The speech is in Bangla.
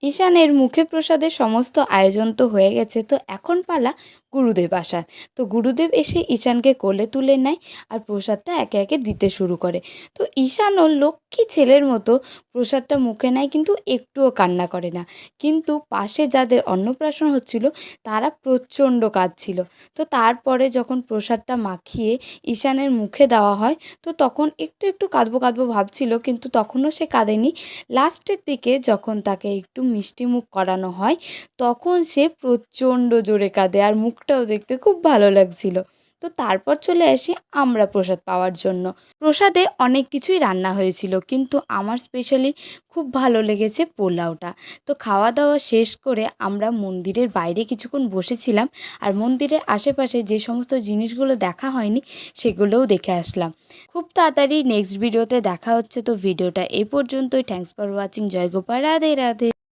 ঈশানের মুখে প্রসাদের সমস্ত আয়োজন তো হয়ে গেছে, তো এখন পালা গুরুদেব আসার। তো গুরুদেব এসে ঈশানকে কোলে তুলে নেয় আর প্রসাদটা একে একে দিতে শুরু করে। তো ঈশানও লক্ষ্মী ছেলের মতো প্রসাদটা মুখে নেয়, কিন্তু একটুও কান্না করে না। কিন্তু পাশে যাদের অন্নপ্রাশন হচ্ছিল তারা প্রচণ্ড কাঁদছিল। তো তারপরে যখন প্রসাদটা মাখিয়ে ঈশানের মুখে দেওয়া হয়, তো তখন একটু একটু কাঁদবো কাঁদবো ভাবছিল, কিন্তু তখনও সে কাঁদেনি। লাস্টের দিকে যখন তাকে একটু মিষ্টি মুখ করানো হয়, তখন সে প্রচণ্ড জোরে কাঁদে আর মুখটাও দেখতে খুব ভালো লাগছিল। তো তারপর চলে আসি আমরা প্রসাদ পাওয়ার জন্য। প্রসাদে অনেক কিছুই রান্না হয়েছিল, কিন্তু আমার স্পেশালি খুব ভালো লেগেছে পোলাওটা। তো খাওয়া দাওয়া শেষ করে আমরা মন্দিরের বাইরে কিছুক্ষণ বসেছিলাম আর মন্দিরের আশেপাশে যে সমস্ত জিনিসগুলো দেখা হয়নি সেগুলোও দেখে আসলাম। খুব তাড়াতাড়ি নেক্সট ভিডিওতে দেখা হচ্ছে। তো ভিডিওটা এই পর্যন্তই। Thanks for watching. জয় গোপাল, রাধে রাধে।